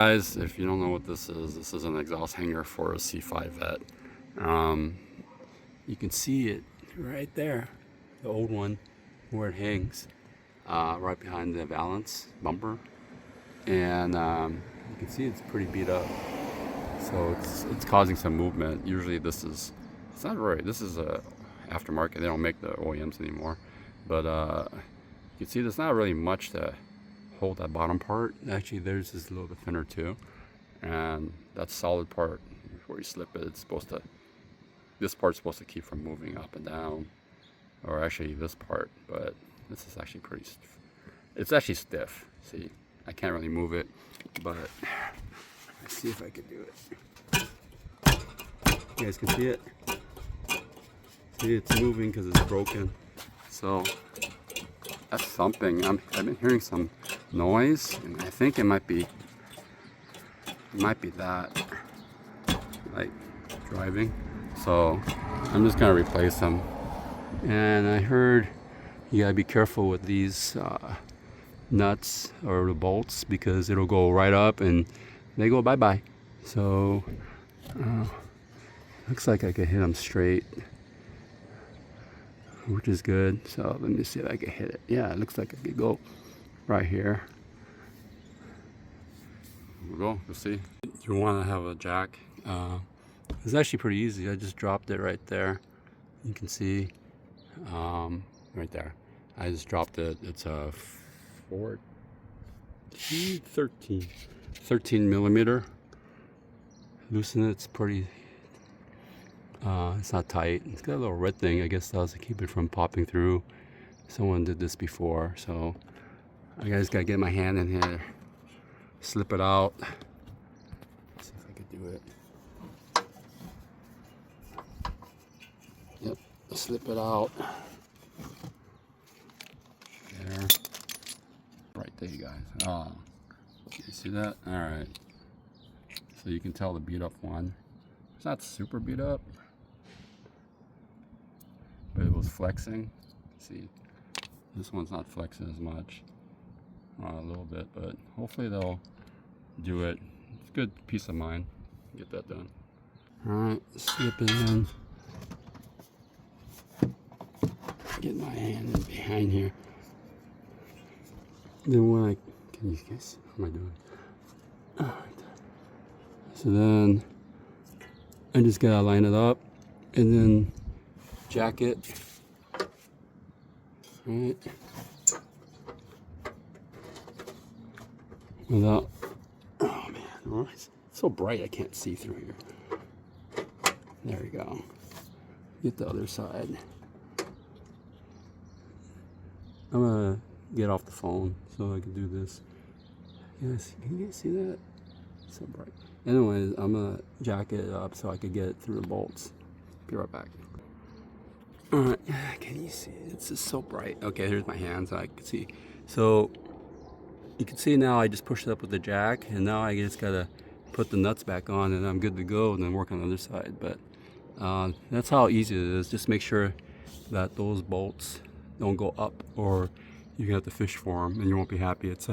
Guys, if you don't know what this is an exhaust hanger for a C5 Vet. You can see it right there, the old one, where it hangs, right behind the valance bumper, and you can see it's pretty beat up. So it's causing some movement. Usually this is a aftermarket. They don't make the OEMs anymore, but you can see there's not really much to hold that bottom part. Actually, theirs is a little bit thinner too, and that solid part before you slip it, this part's supposed to keep from moving up and down, or actually this part, but this is actually it's actually stiff. See, I can't really move it, but let's see if I can do it. You guys can see it. See, it's moving because it's broken. So that's something. I've been hearing some noise, and I think it might be that, like driving. So I'm just gonna replace them. And I heard you gotta be careful with these nuts or the bolts, because it'll go right up and they go bye-bye. So looks like I could hit them straight, which is good. So let me see if I can hit it. Yeah, it looks like I could go right here. We'll go. We'll see. You want to have a jack. It's actually pretty easy. I just dropped it right there. You can see right there. I just dropped it. It's a 13 millimeter. Loosen it. It's pretty. It's not tight. It's got a little red thing. I guess that was to keep it from popping through. Someone did this before, so I just gotta get my hand in here, slip it out. Let's see if I could do it. Yep, slip it out. There. Right there, you guys. Oh, you see that? All right. So you can tell the beat up one. It's not super beat up, but it was flexing. See, this one's not flexing as much. A little bit, but hopefully they'll do it. It's good peace of mind. Get that done. All right, slip it in. Get my hand in behind here. Then when can you guys? How am I doing? All right. So then I just gotta line it up and then jack it. All right. Without, oh man, it's so bright I can't see through here. There we go. Get the other side. I'm gonna get off the phone so I can do this. Yes, can you guys see that? It's so bright. Anyways, I'm gonna jack it up so I could get it through the bolts. Be right back. Alright, can you see it? It's just so bright. Okay, here's my hand so I can see. So you can see now I just pushed it up with the jack, and now I just gotta put the nuts back on and I'm good to go, and then work on the other side. But that's how easy it is. Just make sure that those bolts don't go up, or you're gonna have to fish for them and you won't be happy. It's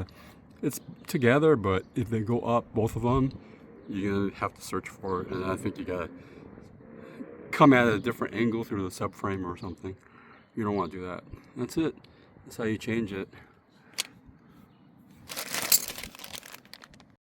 together, but if they go up, both of them, you're gonna have to search for it, and I think you gotta come at a different angle through the subframe or something. You don't want to do that. That's it. That's how you change it.